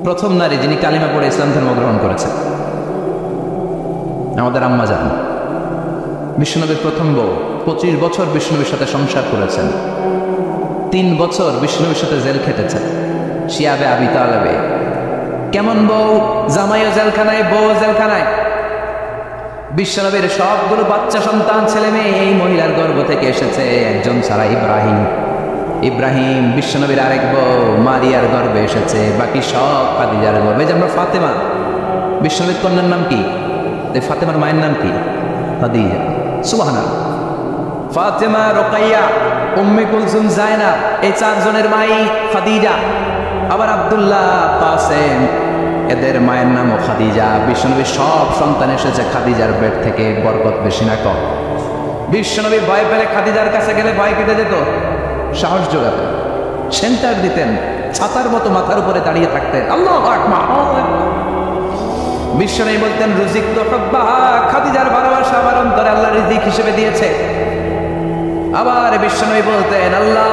প্রথম নারী যিনি কালিমা পড়ে ইসলাম ধর্ম গ্রহণ করেছেন আমাদের আম্মা জান, বিশ্বনবীর প্রথম বউ। 25 বছর বিশ্বনবীর সাথে সংসার করেছেন, 3 বছর বিশ্বনবীর সাথে জেল খেটেছেন শিয়াবে আবি তালেবে। কেমন বউ? জামাইও জেলখানায়, বউ জেলখানায়। বিশ্বনবীর সবগুলো বাচ্চা সন্তান ছেলে মেয়ে এই মহিলার গর্ভ থেকে এসেছে, একজন ছাড়া ইব্রাহিম বিশ্বনবীর আরেক বউ মারিয়ার গর্ভে এসেছে, বাকি সব খাদিজার গর্ভে। যে আমরা ফাতেমা, বিশ্বনবীর কন্যার নাম কি? ফাতেমার মায়ের নাম কি? খাদিজা। সুবহানাল্লাহ। ফাতেমা, রোকাইয়া, উম্মে কুলসুম, জায়নাব, এই 4 জনের মাই খাদিজা। আবার আব্দুল্লাহ, কাসেম, এদের মায়ের নামও খাদিজা। বিশ্বনবীর সব সন্তান এসেছে খাদিজার পেট থেকে। বরকত বেশি না কম? বিশ্বনবী ভয় পেলে খাদিজার কাছে গেলে ভয় কেটে যেত, সাহস জোগাতেন, সেন্টার দিতেন, ছাতার মতো মাথার উপরে দাঁড়িয়ে থাকতেন। আল্লাহু আকবার। বিশ্বনবী বলতেন রুজিক তো হুব্বাহা, খাদিজার ভালোবাসা আমার অন্তরে আল্লাহ রিজিক হিসেবে দিয়েছে। আবার বিশ্বনবী বলতেন আল্লাহ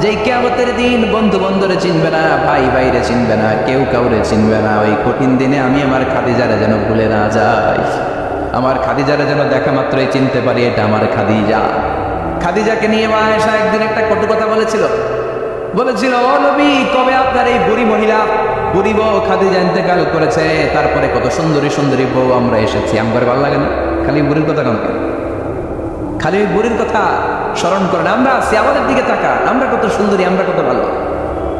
যেই কিয়ামতের দিন বন্ধু বন্ধুরে চিনবে না, ভাই ভাইরে চিনবে না, কেউ কাউরে চিনবে না, ওই কঠিন দিনে আমি আমার খাদিজারে যেন ভুলে না যাই, আমার খাদিজারে যেন দেখা মাত্রই চিনতে পারি এটা আমার খাদিজা। খাদিজাকে নিয়ে মা আয়েশা একদিন একটা কটু কথা বলেছিল ও নবী, কবে আপনার এই বুড়ি মহিলা, বুড়ি বউ খাদিজা ইন্তেকাল করেছে, তারপরে কত সুন্দরী সুন্দরী বউ আমরা এসেছি, আমার ভালো লাগে না? খালি বুড়ির কথা কেন? খালি ওই বুড়ির কথা স্মরণ করেন। আমরা আছি, আমাদের দিকে তাকা, আমরা কত সুন্দরী, আমরা কত ভালো।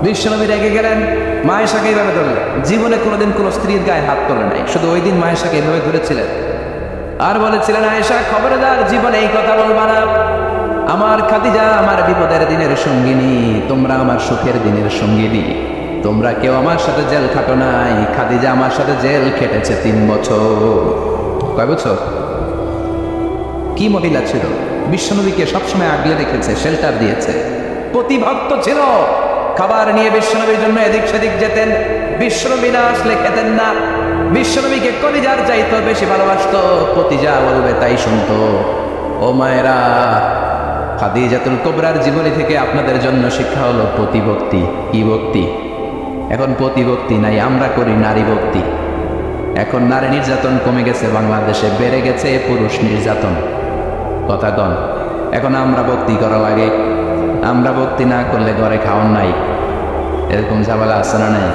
বিশ্বনবী রেগে গেলেন, মা আয়েশাকে এইভাবে ধরলেন। জীবনে কোনোদিন কোনো স্ত্রীর গায়ে হাত তোলে নাই, শুধু ওই দিন মা আয়েশাকে এইভাবে ধরেছিলেন আর বলেছিলেন আয়েশা খবরদার জীবনে এই কথা বলবা না, আমার খাদিজা আমার বিপদের দিনের সঙ্গিনী, তোমরা আমার সুখের দিনের সঙ্গিনী, তোমরা কেউ আমার সাথে জেল খাটো নাই, খাদিজা আমার সাথে জেল খেটেছে 3 বছর। কয় বছর? কি মহিলা ছিল! বিশ্বনবীকে সবসময় আগলে রেখেছে, শেল্টার দিয়েছে, প্রতিভক্ত ছিল। খাবার নিয়ে বিশ্বনবীর জন্য এদিক সেদিক যেতেন, বিশ্বনবী না আসলে খেতেন না। বিশ্বনবীকে কলিজার চাইতো বেশি ভালোবাসতো, প্রতি যা বলবে তাই শুনতো। ও মায়েরা, খাদিজাতুল কুবরার জীবনী থেকে আপনাদের জন্য শিক্ষা হলো প্রতিভক্তি। কি ভক্তি? এখন প্রতিভক্তি নাই, আমরা করি নারী ভক্তি। এখন নারী নির্যাতন কমে গেছে বাংলাদেশে, বেড়ে গেছে পুরুষ নির্যাতন। কথা কন। এখন আমরা ভক্তি করা লাগে, আমরা ভক্তি না করলে ঘরে খাওয়ান নাই, এরকম ঝামেলা আছে না নাই?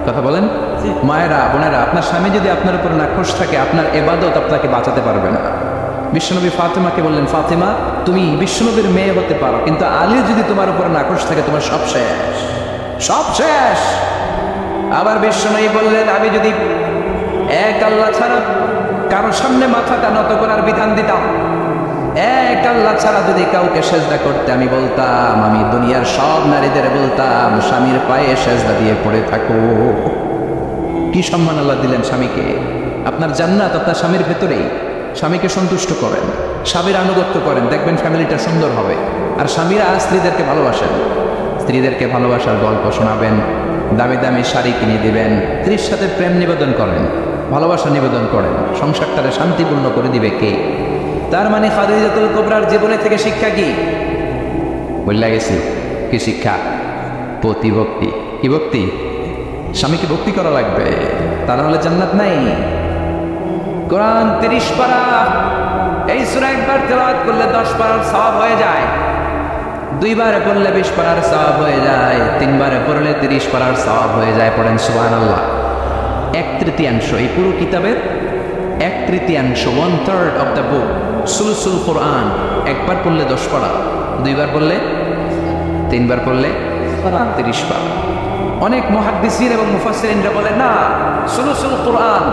কথা বলেন। মায়েরা, বোনেরা, আপনার স্বামী যদি আপনার উপর নাখোশ থাকে, আপনার ইবাদত আপনাকে বাঁচাতে পারবে না। বিশ্বনবী ফাতেমাকে বললেন, ফাতেমা তুমি বিশ্বনবীর মেয়ে হতে পারো, কিন্তু আলী যদি তোমার উপর নাখোশ থাকে তোমার সব শেষ, সব শেষ। আবার বিশ্বনবী বললেন, আমি যদি এক আল্লাহ ছাড়া কারোর সামনে মাথাটা নত করার বিধান দিতাম, এক আল্লাহ ছাড়া যদি কাউকে সেজদা করতে আমি বলতাম, আমি দুনিয়ার সব নারীদের বলতাম স্বামীর পায়ে সেজদা দিয়ে পড়ে থাকো। কি সম্মান আল্লাহ দিলেন স্বামীকে! আপনার জান্নাত আপনার স্বামীর ভেতরেই। স্বামীকে সন্তুষ্ট করেন, স্বামীর আনুগত্য করেন, দেখবেন ফ্যামিলিটা সুন্দর হবে। আর স্বামীরা স্ত্রীদেরকে ভালোবাসেন, স্ত্রীদেরকে ভালোবাসার গল্প শোনাবেন, দামি দামি শাড়ি কিনে দিবেন, স্ত্রীর সাথে প্রেম নিবেদন করেন, ভালোবাসা নিবেদন করেন, সংসারটারে শান্তিপূর্ণ করে দিবে কে? তার মানে খাদিজাতুল কুবরার জীবনে থেকে শিক্ষা কি? বললা গেছি কি শিক্ষা? প্রতিভক্তি। কি ভক্তি? স্বামীকে ভক্তি করা লাগবে, তা নাহলে জান্নাত নাই। কোরআন 30 পারা, এই সূরা একবার তেলাওয়াত করলে 10 পারার সওয়াব হয়ে যায়, 2 বার পড়লে 20 পারার সওয়াব হয়ে যায়, 3 বার পড়লে 30 পারার সওয়াব হয়ে যায়। পড়েন সুবহানাল্লাহ। 1/3 এই পুরো কিতাবের 1/3, 1/3 অফ দ্য বুক, সুলসুল কোরআন। একবার পড়লে 10 পারা, 2 বার পড়লে, 3 বার পড়লে 30 পারা। অনেক মুহাদ্দিসিন এবং মুফাসসিরিনরা বলে না, সুলসুল কোরআন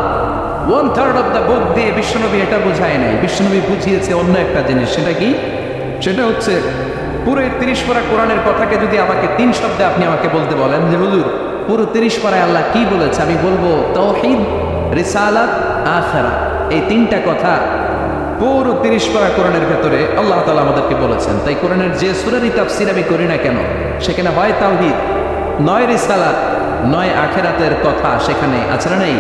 1/3 অফ দ্য বুক দিয়ে বিশ্বনবী এটা বুঝায় নাই, বিশ্বনবী বুঝিয়েছে অন্য একটা জিনিস। সেটা কি? সেটা হচ্ছে পুরো 30 পারা কোরআনের কথাকে যদি আমাকে 3 শব্দে আপনি আমাকে বলতে বলেন যে হুজুর পুরো 30 পারায় আল্লাহ কি বলেছে, আমি বলবো তাওহীদ, রিসালাত, আখিরাত। এই 3টা কথা পুরো 30 পারা কোরআনের ভেতরে আল্লাহ তাআলা আমাদেরকে বলেছেন। তাই কোরআনের যে সূরারই তাফসীর আমি করি না কেন, সেখানে হয় তাওহীদ, নয় রিসালাত, নয় আখিরাতের কথা সেখানে আছে না নেই?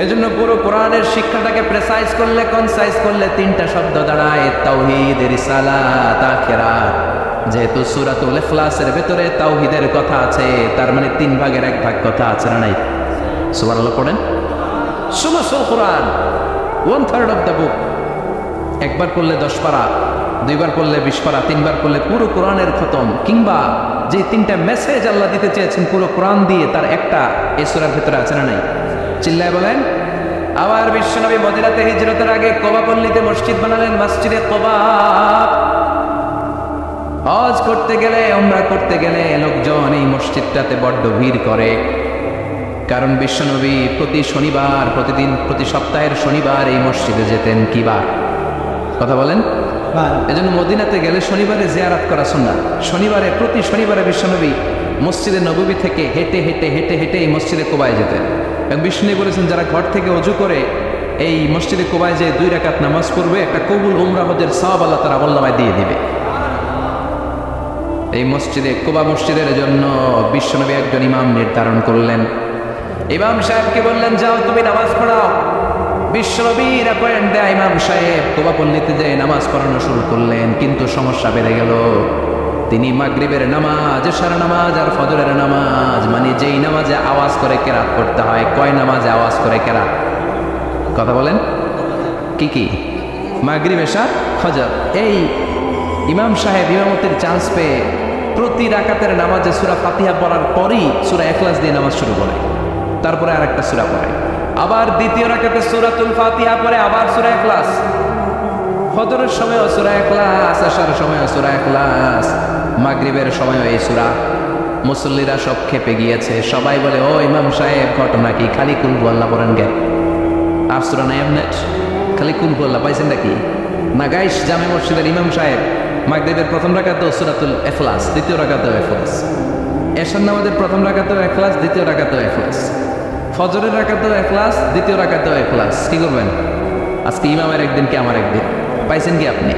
এজন্য পুরো কোরআনের শিক্ষাটাকে প্রেসাইজ করলে, কনসাইজ করলে 3টা শব্দ দাঁড়ায়, তাওহীদ, রিসালাত, আখিরাত। যেহেতু সূরাতুল ইখলাসের ভেতরে তাওহীদের কথা আছে, তার মানে 3 ভাগের 1 ভাগ কথা আছে না নাই? সুবহানাল্লাহ পড়েন। সুলুসুল কোরআন, 1/3 অফ দ্য বুক। একবার করলে 10 পারা, দুইবার করলে 20 পারা, তিনবার করলে পুরো কোরআনের খতম। কিংবা যে 3টা মেসেজ আল্লাহ দিতে চেয়েছেন পুরো কোরআন দিয়ে, তার একটা এই সূরার ভেতরে আছে না নাই? চিল্লায় বলেন। আবার বিশ্বনবী মদিনাতে হিজরতের আগে কোবা পল্লীতে মসজিদ বানালেন, মসজিদে কোবা। হজ করতে গেলে, উমরা করতে গেলে লোকজন এই মসজিদটাতে বড্ড ভিড় করে। কারণ বিশ্বনবী প্রতি শনিবার, প্রতি সপ্তাহের শনিবার এই মসজিদে যেতেন। কি বার? কথা বলেন। এজন্য মদিনাতে গেলে শনিবারে জিয়ারত করা সুন্নাত। প্রতি শনিবারে বিশ্বনবী মসজিদে নববী থেকে হেঁটে হেঁটে হেঁটে হেঁটে এই মসজিদে কোবায় যেতেন। এবং বিষ্ণু বলেছেন, যারা ঘর থেকে অজু করে এই মসজিদে কোবায় যে 2 রাকাত নামাজ পড়বে, একটা কবুল উমরা হজের সওয়াব আল্লাহ তাআলা আমলনামায় দিয়ে দিবে। এই মসজিদে কোবা মসজিদের জন্য বিশ্বনবী একজন ইমাম নির্ধারণ করলেন। ইমাম সাহেবকে বললেন, যাও তুমি নামাজ পড়াও। বিশ্বনবীর অ্যাপয়েন্ট দেয়া ইমাম সাহেব কোবা পল্লীতে যে নামাজ পড়ানো শুরু করলেন। কিন্তু সমস্যা বেড়ে গেল। তিনি মাগরিবের নামাজ, এশার নামাজ আর ফজরের নামাজ, মানে যেই নামাজে আওয়াজ করে কেরাত করতে হয়, কয় নামাজে আওয়াজ করে কেরাত? কথা বলেন। কি কি? মাগরিব, এশা, ফজর। এই ইমাম সাহেব ইমামতির চান্স পেয়ে প্রতি রাকাতের নামাজে সূরা ফাতিহা পড়ার পরই সূরা ইখলাস দিয়ে নামাজ শুরু করে, তারপরে আরেকটা সূরা পড়ে, আবার দ্বিতীয় রাকাতে সূরাতুল ফাতিহা পড়ে, আবার সূরা ইখলাস। ফজরের সময়ও সূরা ইখলাস, এশার সময়ও সূরা ইখলাস, মাগরিবের সময়ও এই সূরা। মুসল্লিরা সব খেপে গিয়েছে। সবাই বলে, ও ইমাম সাহেব, ঘটনা কি? খালি কুল আল্লাহ পড়েন গে, আর সূরা নাই এমনি? খালি কুল আল্লাহ পাইছেন নাকি? না গাইস, জামে মসজিদের ইমাম সাহেব মাগরিবের প্রথম রাকাতেও সূরাতুল ইখলাস, দ্বিতীয় রাকাতেও ইখলাস, এশার নামাজের প্রথম রাকাতেও ইখলাস, দ্বিতীয় রাকাতেও ইখলাস, ফজরের রাকাতেও ইখলাস, দ্বিতীয় রাকাতেও ইখলাস। কি করবেন? আজকে ইমামের একদিন কি আমার একদিন? পাইছেন কি আপনি?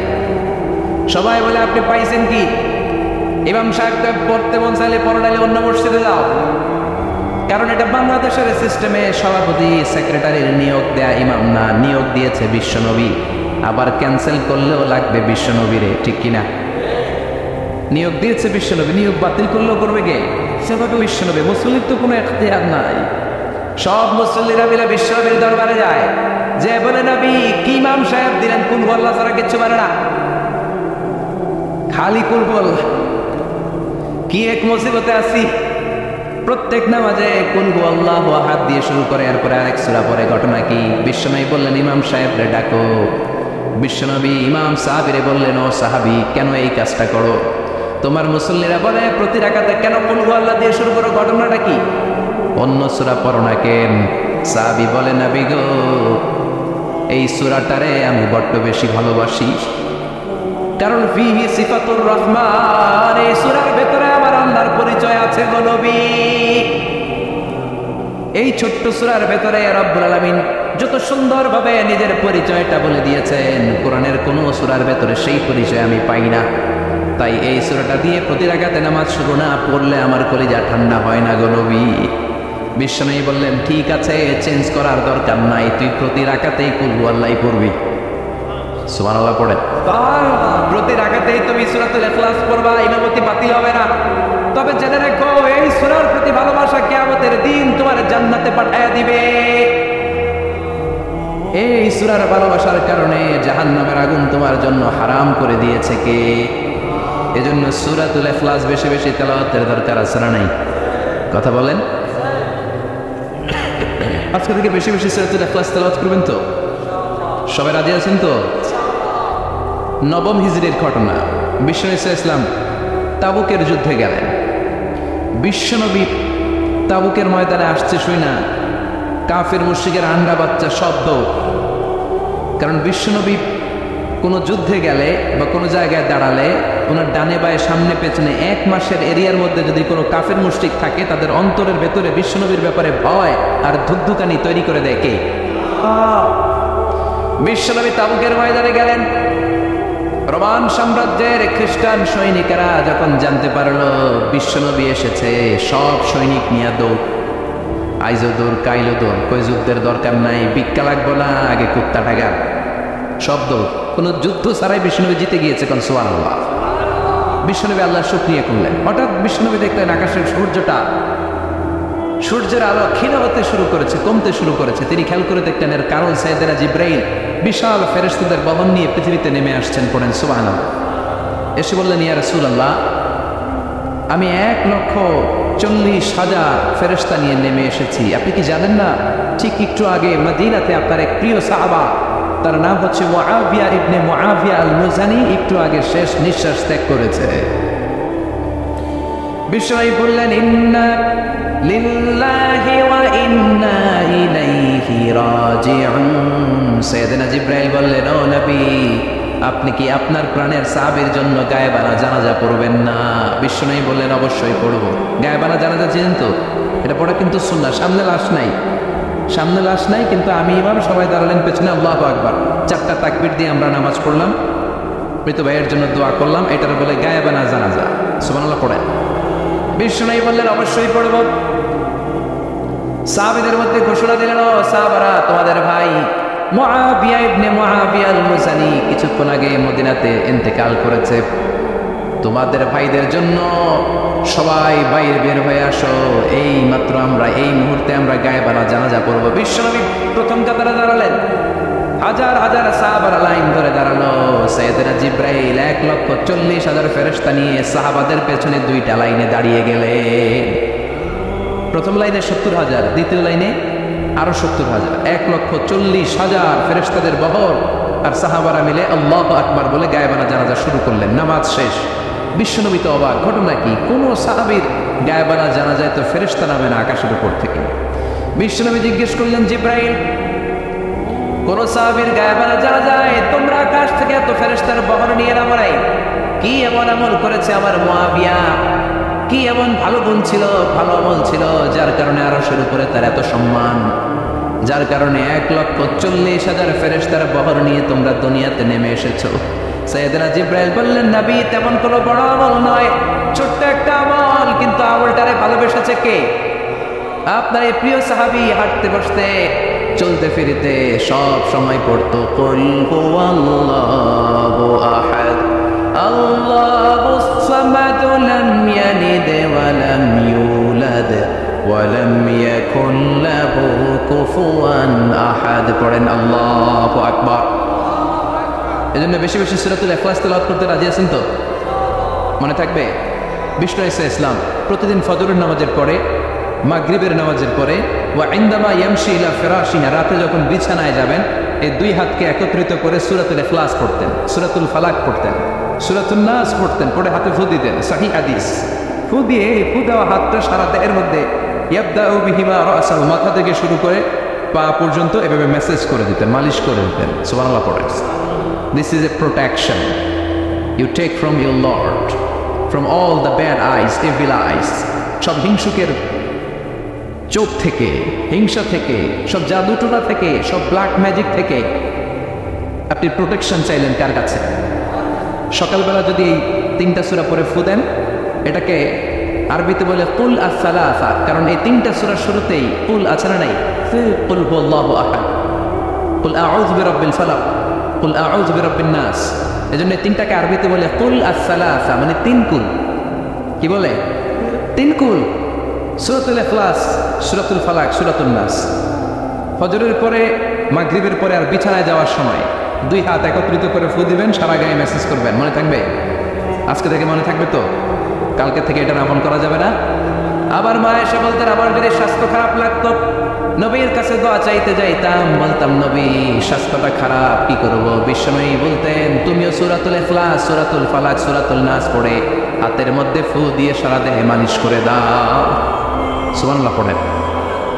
সবাই বলে, আপনি পাইছেন কি? ইমাম সাহেবকে পড়তে মন চাইলে পড়াইলে অন্য মসজিদে যাও। কারণ এটা বাংলাদেশের সিস্টেমে সভাপতি সেক্রেটারির নিয়োগ দেয়া ইমাম না, নিয়োগ দিয়েছে বিশ্বনবী। আবার ক্যান্সেল করলেও লাগবে বিশ্বনবীরে, ঠিক কিনা? নিয়োগ দিয়েছে বিশ্বনবী, নিয়োগ বাতিল করলেও করবে কে? সেভাবে বিশ্বনবী। মুসল্লির তো কোনো এখতিয়ার নাই। সব মুসল্লিরা মিলে বিশ্বনবীর দরবারে যায়, যে বলে, নবী কি ইমাম সাহেব দিলেন, কুল আল্লাহ ছাড়া কিচ্ছু মানে না, খালি কুল আল্লাহ। কি এক মুসিবতে আছি, প্রত্যেক নামাজে কুল আল্লাহু আহাদ দিয়ে শুরু করে, এরপরে আরেক সূরা পড়ে। ঘটনা কি? বিশ্বনবী বললেন, ইমাম সাহেবরে ডাকো। বিশ্বনবী ইমাম সাহাবীরে বললেন, ও সাহাবী, কেন এই কাজটা করো? তোমার মুসল্লিরা বলে প্রতি রাকাতে কেন কুল আল্লাহ দিয়ে শুরু করো, ঘটনাটা কি? অন্য সূরা পড়ো না কেন? সাহাবী বলে, নবী গো, এই সূরাটারে আমি বড্ড বেশি ভালোবাসি, কারণ ফিহি সিফাতুর রহমান, এই সূরার ভেতরে আমার আল্লাহর পরিচয় আছে গো নবী। এই ছোট্ট সূরার ভেতরে রব্বুল আলামিন যত সুন্দরভাবে নিজের পরিচয়টা বলে দিয়েছেন, কোরআনের কোন সূরার ভেতরে সেই পরিচয় আমি পাই না। তাই এই সূরাটা দিয়ে প্রতি রাকাতে নামাজ শুরু না পড়লে আমার কলিজা ঠান্ডা হয় না গো নবী। বিশ্বনবী বললেন, ঠিক আছে, চেঞ্জ করার দরকার নাই, তুই প্রতি রাকাতেই কুল আল্লাহই পড়বি। সুবহানাল্লাহ পড়ে। প্রতি রাকাতেই তুমি সূরাতুল ইখলাস পড়বা, ইমামতি বাতিল হবে না। তবে জেনে রাখো, এই সূরার প্রতি ভালোবাসা কিয়ামতের দিন তোমার জান্নাতে পাঠায়া দিবে। এই সূরার ভালোবাসার কারণে জাহান্নামের আগুন তোমার জন্য হারাম করে দিয়েছে কে? এজন্য সূরাতুল ইখলাস বেশি বেশি তেলাওয়াতের দরকার আছে না নাই? কথা বলেন। আজকে থেকে বেশি বেশি সূরাতুল ইখলাস তেলাওয়াত করবেন তো? সবাই রাজি আছেন তো? নবম হিজরির ঘটনা, বিশ্বনবী সাল্লাল্লাহু আলাইহি ওয়াসাল্লাম তাবুকের যুদ্ধে গেলেন। বিশ্বনবী তাবুকের ময়দানে আসছে শুই না কাফের মুশরিকের আন্ডা বাচ্চা শব্দ। কারণ বিশ্বনবী কোনো যুদ্ধে গেলে বা কোনো জায়গায় দাঁড়ালে ওনার ডানে বায়ে সামনে পেছনে 1 মাসের এরিয়ার মধ্যে যদি কোনো কাফের মুশরিক থাকে, তাদের অন্তরের ভেতরে বিশ্বনবীর ব্যাপারে ভয় আর ধুকধুকানি তৈরি করে দেয় কে? বিশ্বনবী তাবুকের ময়দানে গেলেন। রোমান সাম্রাজ্যের খ্রিস্টান সৈনিকেরা যখন জানতে পারলো বিশ্বনবী এসেছে, সব সৈনিক নিয়ে দৌড়। আইজো দৌড়, কাইলো দৌড়, কই যুদ্ধের দরকার নাই, ভিক্ষা লাগবো না, আগে কুত্তা ঠাগার, সব দৌড়। কোনো যুদ্ধ ছাড়াই বিশ্বনবী জিতে গিয়েছে। কোন সুবহানাল্লাহ। বিশ্বনবী আল্লাহর শুকরিয়া করলেন। হঠাৎ বিশ্বনবী দেখলেন আকাশের সূর্যের আলো ক্ষীণ হতে শুরু করেছে, কমতে শুরু করেছে। তিনি খেয়াল করে দেখলেন এর কারণ সাইয়েদেনা জিব্রাইল বিশাল ফেরেশতাদের বহন নিয়ে পৃথিবীতে নেমে আসছেন। পড়েন সুবহানাল্লাহ। এসে বললেন, ইয়া রাসূলুল্লাহ, আমি 1,40,000 ফেরেশতা নিয়ে নেমে এসেছি। আপনি কি জানেন না, ঠিক একটু আগে মদিনাতে আপনার এক প্রিয় সাহাবা, তার নাম হচ্ছে মুআবিয়া ইবনে মুআবিয়া আল মুজানি, একটু আগে শেষ নিঃশ্বাস ত্যাগ করেছে। বিশ্বনবী বললেন, ইন্না লিল্লাহি ওয়া ইন্না ইলাইহি রাজিউন। সাইয়েদনা জিব্রাইল বললেন, ও নবী, আপনি কি আপনার প্রাণের সাহাবীর জন্য গায়েবানা জানাজা পড়বেন না? বিশ্বনবী বললেন, অবশ্যই পড়ব। গায়েবানা জানাজা চেনেন তো? এটা পড়া কিন্তু সুন্নাহ। সামনে লাশ নাই, কিন্তু আমি ইমাম, সবাই দাঁড়ালেন পেছনে, আল্লাহু আকবার, 4টা তাকবীর দিয়ে আমরা নামাজ পড়লাম, মৃত ভাইয়ের জন্য দোয়া করলাম, এটার বলে গায়েবানা জানাজা। সুবহানাল্লাহ পড়েন। বিশ্বনবী বললেন, অবশ্যই পড়ব। সাহাবীদের মধ্যে ঘোষণা দিলেন, ও সাহাবারা, তোমাদের ভাই মুআবিয়া ইবনে মুআবিয়া আল মুজানি কিছুক্ষণ আগে মদিনাতে ইন্তেকাল করেছে। তোমাদের ভাইদের জন্য সবাই বাইরে বের হয়ে আসো, এই মাত্র আমরা এই মুহূর্তে আমরা গায়েবানা জানাজা পড়ব। বিশ্বনবী প্রথম কাতারে দাঁড়ালেন, হাজার হাজার সাহাবারা লাইন ধরে দাঁড়ালো। সাইয়েদনা জিব্রাইল 1,40,000 ফেরেশতা নিয়ে সাহাবাদের পেছনে 2টা লাইনে দাঁড়িয়ে গেলেন। প্রথম লাইনে 70,000, দ্বিতীয় লাইনে আরো 70,000, 1,40,000 ফেরেশতাদের বহর। আর সাহাবারা মিলে আল্লাহু আকবার বলে গায়েবানা জানাজা শুরু করলেন। নামাজ শেষ। বিশ্বনবী তো অবাক, ঘটনা কি? কোন সাহাবীর গায়েবানা জানাজায় তো ফেরেশতা নামে না আকাশের উপর থেকে। বিশ্বনবী জিজ্ঞেস করলেন, জিব্রাইল, কোন সাহাবীর গায়েবানা জানাজায় তোমরা আকাশ থেকে এত ফেরেশতার বহর নিয়ে নামো নাই? কি এমন আমল করেছে আমার মুআবিয়া? কি এমন ভালো গুণ ছিল, ভালো আমল ছিল, যার কারণে আরশের উপরে তার এত সম্মান, যার কারণে 1,40,000 ফেরেশতার বহর নিয়ে তোমরা দুনিয়াতে নেমে এসেছো? সাইয়েদনা জিব্রাইল বললেন, নবী, তেমন কোনো বড় আমল নয়, ছোট্ট একটা আমল, কিন্তু আমলটারে ভালোবেসেছে কে? আপনার এই প্রিয় সাহাবী হাঁটতে বসতে চলতে ফিরিতে সব সময় পড়তো, কুল হুয়াল্লাহু আহাদ, আল্লাহুস সামাদ, লাম ইয়ালিদ ওয়া লাম ইউলাদ ওয়া লাম ইয়াকুল লাহু কুফুয়ান আহাদ। পড়েন আল্লাহু আকবার। এজন্য বেশি বেশি সূরাতুল ইখলাস তেলাওয়াত করতে রাজি আছেন তো? মনে থাকবে? বিষ্ণু ঈসা ইসলাম প্রতিদিন ফজরের নামাজের পরে, মাগরিবের নামাজের পরে, ওয়া ইনদামা ইয়ামশি ইলা ফিরাশিনা, রাতে যখন বিছানায় যাবেন, এই 2 হাতকে একত্রিত করে সূরাতুল ইখলাস পড়তেন, সূরাতুল ফালাক পড়তেন, সূরাতুন নাস পড়তেন, পড়ে হাতে ফু দিতেন। সহিহ হাদিস। ফু দিয়ে এই ফু দেওয়া হাতটা সারা দেহের মধ্যে ইয়াবদাউ বিহিমা রাসাল, মাথা থেকে শুরু করে পা পর্যন্ত এভাবে মেসেজ করে দিতেন, মালিশ করে দিতেন। সুবহানাল্লাহ পড়েন। This is a protection you take from your Lord, from all the bad eyes, evil eyes, সব হিংসুকের চোখ থেকে, হিংসা থেকে, সব জাদুটোনা থেকে, সব ব্ল্যাক ম্যাজিক থেকে আপনি প্রোটেকশন চাইলেন কার কাছে? সকালবেলা যদি এই 3টা সূরা পড়ে ফু দেন, এটাকে আরবিতে বলে কুল আস-সালাসা, কারণ এই 3টা সূরার শুরুতেই কুল আছে না নাই? কুল হুয়াল্লাহু আহাদ, কুল আউযু বিরাব্বিল ফালাক, কুল আউযু বিরাব্বিন নাস। এজন্য 3টাকে আরবিতে বলে কুল আস-সালাসা, মানে 3 কুল। কি বলে? 3 কুল। সূরাতুল ইখলাস, সূরাতুল ফালাক, সূরাতুন নাস। ফজরের পরে, মাগরিবের পরে আর বিছানায় যাওয়ার সময় 2 হাত একত্রিত করে ফু দিবেন, সারা গায়ে মেসেজ করবেন। মনে থাকবে? আজকে থেকে মনে থাকবে তো? কালকে থেকে এটা আমল করা যাবে না? আবার মা এসে বলতেন, আমার যদি স্বাস্থ্য খারাপ লাগতো, নবীর কাছে দোয়া চাইতে যাইতাম, বলতাম, নবী স্বাস্থ্যটা খারাপ, কি করব? বিশ্বনবী বলতেন, তুমিও সূরাতুল ইখলাস, সূরাতুল ফালাক, সূরাতুল নাস পড়ে হাতের মধ্যে ফু দিয়ে সারা দেহে মালিশ করে দাও। সুবহানাল্লাহ পড়েন।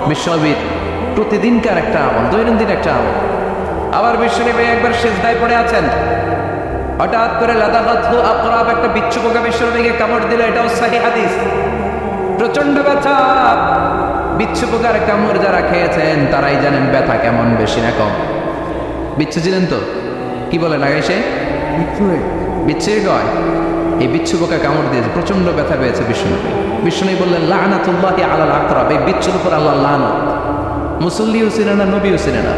বিশ্বনবীর প্রতিদিনকার একটা আমল, দৈনন্দিন একটা আমল। আবার বিশ্বনবী একবার সিজদায় পড়ে আছেন, হঠাৎ করে লাদাগাতহু আকরাব, একটা বিচ্ছু পোকা বিশ্বনবীকে কামড় দিল। এটাও সহিহ হাদিস। প্রচন্ড ব্যথা। বিচ্ছু পোকার কামড় যারা খেয়েছেন তারাই জানেন ব্যথা কেমন, বেশি না কম। বিচ্ছু ছিলেন তো? কি বলেন আগে? সে বিচ্ছুই কয়। এই বিচ্ছু পোকা কামড় দিয়েছে, প্রচন্ড ব্যথা পেয়েছে বিশ্বনবী। বিশ্বনবী বললেন, লাআনাতুল্লাহি আলাল আকরাব, এই বিচ্ছুর উপর আল্লাহর লানত। মুসল্লিও ছিলেন না, নবীও ছিলেন না,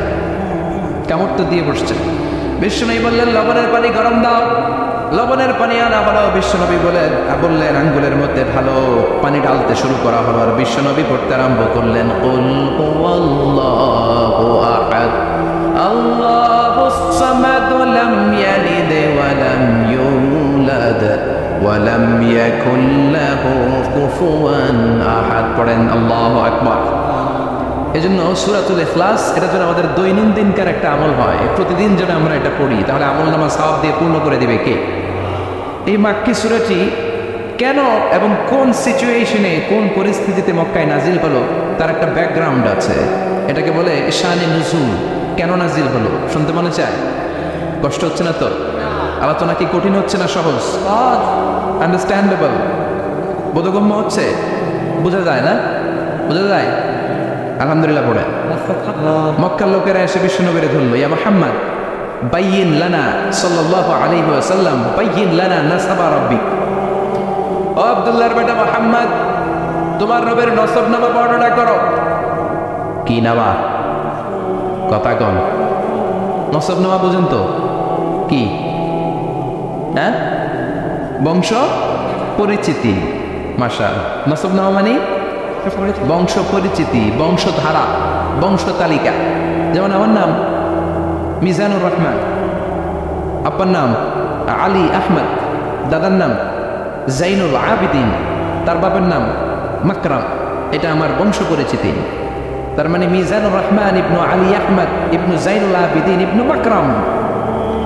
কামড় তো দিয়ে বসছেন। বিশ্বনবী বললেন, লবণের পানি গরম দাও, লবণের পানি আনা হলো, বিশ্বনবী বললেন আঙ্গুলের মধ্যে ভালো পানি ঢালতে শুরু করা হলো, আর বিশ্বনবী পড়তে আরম্ভ করলেন কুল হুয়াল্লাহু আহাদ আল্লাহুস সামাদ লাম ইয়ালিদ ওয়া লাম ইউলাদ ওয়া লাম ইয়াকুল লাহু কুফুয়ান আহাদ। পড়েন আল্লাহু আকবার। এজন্য সূরাতুল ইখলাস এটা যেন আমাদের দৈনন্দিনকার একটা আমল হয়, প্রতিদিন যেন আমরা এটা পড়ি, তাহলে আমলনামা সওয়াব দিয়ে পূর্ণ করে দিবে কে? এই মাক্কি সূরাটি কেন এবং কোন সিচুয়েশনে কোন পরিস্থিতিতে মক্কায় নাজিল হলো তার একটা ব্যাকগ্রাউন্ড আছে। এটাকে বলে শানে নুজুল। কেন নাজিল হলো শুনতে মনে চায়? কষ্ট হচ্ছে না তো? আলোচনা কি কঠিন হচ্ছে না সহজ? আন্ডারস্ট্যান্ডেবল, বোধগম্য হচ্ছে? বোঝা যায় না? বোঝা যায়? আলহামদুলিল্লাহ পড়ে। মক্কার লোকেরা এসে বিশ্বনবীরে ধরল, ইয়া মুহাম্মদ বাইয়িন লানা সাল্লাল্লাহু আলাইহি ওয়াসাল্লাম বাইয়িন লানা নাসাবা রাব্বিক। ও আব্দুল্লাহর বেটা মুহাম্মদ, তোমার রবের নসবনামা বর্ণনা করো। কি নামা? কথা কন। নসবনামা বুঝেন তো কি? হ্যাঁ, বংশ পরিচিতি। মাশাআল্লাহ। নসবনামা মানে বংশ পরিচিতি, বংশধারা, বংশ তালিকা। যেমন আমার নাম মিজানুর রহমান, আব্বার নাম আলী আহমদ, দাদার নাম জাইনুল আবিদিন, তার বাবার নাম মাকরাম। এটা আমার বংশ পরিচিতি। তার মানে মিজানুর রহমান ইবনু আলী আহমদ ইবনু জাইনুল আবিদিন ইবনু মাকরাম,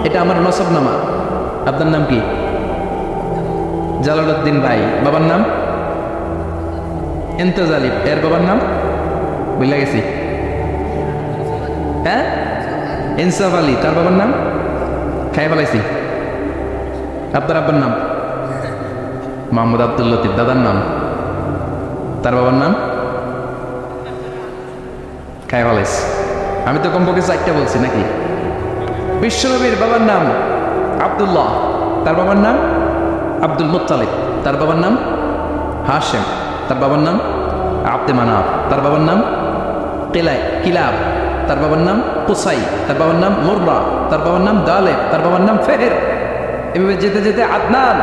এটা আমার নসবনামা। আপনার নাম কি? জালালউদ্দিন ভাই। বাবার নাম ইন্তেজালি, এর বাবার নাম বুঝলা গেছি। হ্যাঁ, ইনসাফ আলী, তার বাবার নাম খাই ফেলাইছি। আপনার আব্বার নাম মোহাম্মদ আব্দুল লতিফ, দাদার নাম, তার বাবার নাম খাই ফেলাইছি। আমি তো কমপক্ষে 4টা বলছি নাকি? বিশ্বনবীর বাবার নাম আব্দুল্লাহ, তার বাবার নাম আব্দুল মুত্তালিব, তার বাবার নাম হাশেম, তার বাবার নাম আব্দে মানাফ, তার বাবার নাম কিলাব, তার বাবার নাম কুসাই, তার বাবার নাম মুররা, তার বাবার নাম দালেব, তার বাবার নাম ফেহের। এভাবে যেতে যেতে আদনান,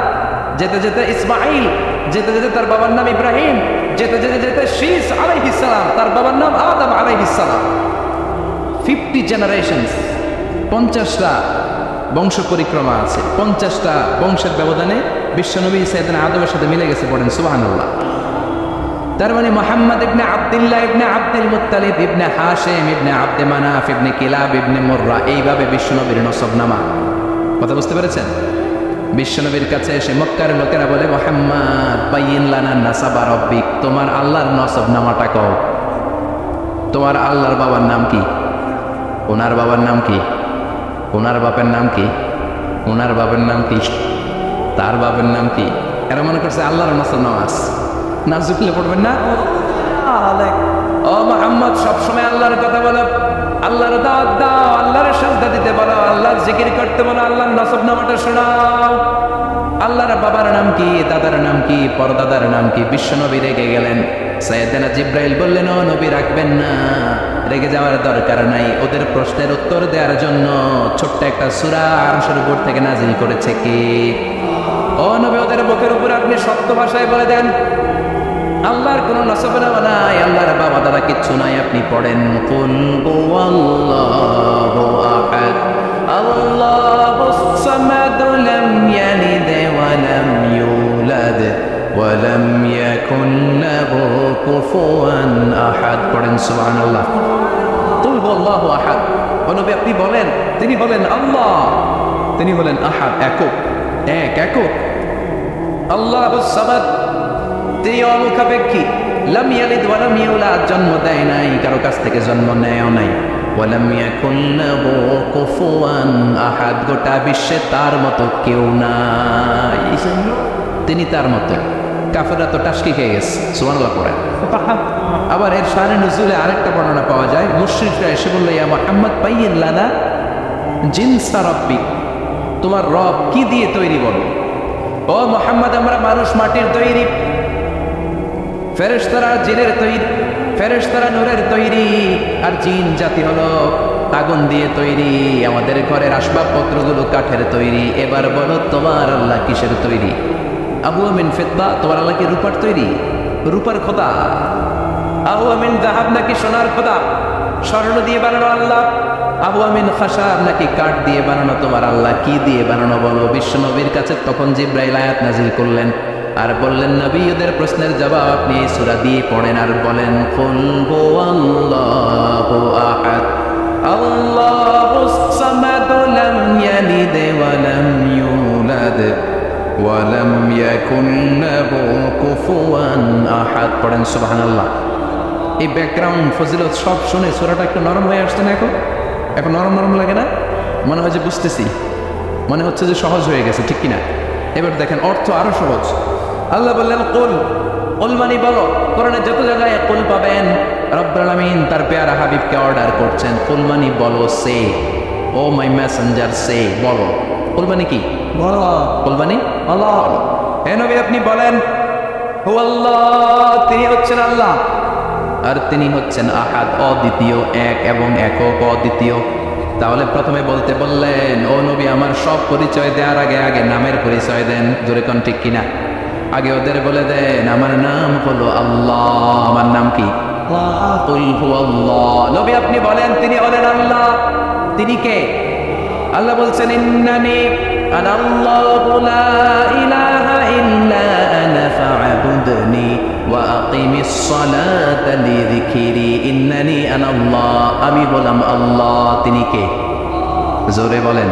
যেতে যেতে ইসমাইল, যেতে যেতে তার বাবার নাম ইব্রাহিম, যেতে যেতে যেতে শীস আলাইহিস সালাম, তার বাবার নাম আদম আলাইহিস সালাম। 50 জেনারেশনস, 50টা বংশ পরিক্রমা আছে। 50টা বংশের ব্যবধানে বিশ্বনবী সাইয়েদনা আদমের সাথে মিলে গেছে। পড়েন সুবহানাল্লাহ। তার মানে মুহাম্মদ ইবনে আব্দুল্লাহ ইবনে আব্দুল মুত্তালিব ইবনে হাশিম ইবনে আব্দে মানাফ ইবনে কিলাব ইবনে মুররা, এইভাবে বিশ্বনবীর নসবনামা। কথা বুঝতে পেরেছেন? বিশ্বনবীর কাছে এসে মক্কার লোকেরা বলে, মুহাম্মদ বাইয়িন লানা নাসাবা রাব্বিক, তোমার আল্লাহর নসবনামাটা কও। তোমার আল্লাহর বাবার নাম কি? ওনার বাবার নাম কি? ওনার বাপের নাম কি? ওনার বাবার নাম কি? তার বাবার নাম কি? এরা মনে করছে আল্লাহর নসবনামা আছে। না ঝুঁকলে পড়বেন না? ও মুহাম্মদ, সবসময় আল্লাহর কথা বলো, আল্লাহর দাওয়াত দাও, আল্লাহর সাজদা দিতে বলো, আল্লাহর জিকির করতে বলো, আল্লাহর নসবনামাটা শোনাও। আল্লাহর বাবার নাম কি? দাদার নাম কি? পরদাদার নাম কি? বিশ্বনবী রেগে গেলেন। সাইয়েদনা জিব্রাইল বললেন, ও নবী রাখবেন না, রেগে যাওয়ার দরকার নাই। ওদের প্রশ্নের উত্তর দেওয়ার জন্য ছোট্ট একটা সূরা আরশের উপর থেকে নাজিল করেছে কে? ও নবী, ওদের মুখের উপর আপনি শক্ত ভাষায় বলে দেন, আল্লাহর কোনো নসবনামা নাই, আল্লাহর বাবা দাদা কিচ্ছু নাই। আপনি পড়েন কুল হুয়াল্লাহু আহাদ আল্লাহুস সামাদ লাম ইয়ালিদ ওয়া লাম ইউলাদ ওয়া লাম ইয়াকুল লাহু কুফুয়ান আহাদ। পড়েন সুবহানাল্লাহ। কুল হুয়াল্লাহু আহাদ। ও নবী, আপনি বলেন, তিনি বলেন আল্লাহ, তিনি বলেন আহাদ, একক, একক। আল্লাহুস সামাদ, তিনি অমুখাপেক্ষী। লাম ইয়ালিদ ওয়া লাম ইউলাদ, জন্ম দেয় নাই, কারো কাছ থেকে জন্ম নেয়ও নাই। ওয়া লাম ইয়াকুল লাহু কুফুয়ান আহাদ, গোটা বিশ্বে তার মতো কেউ নাই, তিনি তার মতো। কাফেররা তো টাসকি খেয়ে গেছে। সুবহানাল্লাহ পড়ে। আবার এর শানে নুজুলে আরেকটা বর্ণনা পাওয়া যায়। মুশরিকরা এসে বলল, ইয়া মুহাম্মদ বাইয়িন লানা জিনসা রাব্বিক, তোমার রব কি দিয়ে তৈরি বলো। ও মুহাম্মদ, আমরা মানুষ মাটির তৈরি, ফেরেশতারা জিনের তৈরি, ফেরেশতারা নূরের তৈরি, আর জিন জাতি হলো আগুন দিয়ে তৈরি, আমাদের ঘরের আসবাবপত্রগুলো কাঠের তৈরি। এবার বলো তোমার আল্লাহ কিসের তৈরি? আবু আমিন ফিদ্দা, তোমার আল্লাহ কি রূপার তৈরি? রূপার খোদা? আবু আমিন যাহাব নাকি সোনার খোদা? স্বর্ণ দিয়ে বানানো আল্লাহ? আবু আমিন খাসাব নাকি কাঠ দিয়ে বানানো তোমার আল্লাহ? কি দিয়ে বানানো বলো? বিশ্ব নবীর কাছে তখন জিব্রাইল আয়াত নাজিল করলেন আর বললেন, নবী ওদের প্রশ্নের জবাব আপনি এই সূরা দিয়ে পড়েন আর বলেন, কুল হুয়াল্লাহু আহাদ আল্লাহুস সামাদ লাম ইয়ালিদ ওয়া লাম ইউলাদ ওয়া লাম ইয়াকুন লাহু কুফুয়ান আহাদ। পড়েন সুবহানাল্লাহ। এই ব্যাকগ্রাউন্ড ফজিলত সব শুনে সূরাটা একটু নরম হয়ে আসছে না? এখন নরম নরম লাগে না? মনে হয় যে বুঝতেছি, মনে হচ্ছে যে সহজ হয়ে গেছে, ঠিক কিনা? এবার দেখেন অর্থ আরো সহজ। আল্লাহ বললেন কুল, কুল মানে বলো। কোরআনে যত জায়গায় কুল পাবেন, রব্বুল আলামিন তার পেয়ারা হাবিবকে অর্ডার করছেন, কুল মানে বলো, সে ও মাই মেসেঞ্জার, সে বলো। কুল মানে কি? বলো। কুল মানে আল্লাহ। হে নবী আপনি বলেন, হুয়াল্লাহ, তিনি হচ্ছেন আল্লাহ, আর তিনি হচ্ছেন আহাদ, অদ্বিতীয়, এক এবং একক, অদ্বিতীয়। তাহলে প্রথমে বলতে বললেন, ও নবী আমার সব পরিচয় দেওয়ার আগে আগে নামের পরিচয় দেন। জোরে কোন ঠিক কিনা? আগে ওদের বলে দেন আমার নাম হলো আল্লাহ। আমার নাম কি? কুল হুয়াল্লাহ। নবী আপনি বলেন তিনি হলেন আল্লাহ। তিনি কে? আল্লাহ বলছেন, ইন্নানি আনাল্লাহু লা ইলাহা ইল্লা আনা ফা'বুদনি ওয়া আকিমিস সালাতা লিযিকরি। ইন্নানি আনাল্লাহ, আমি বললাম আল্লাহ। তিনি কে? জোরে বলেন।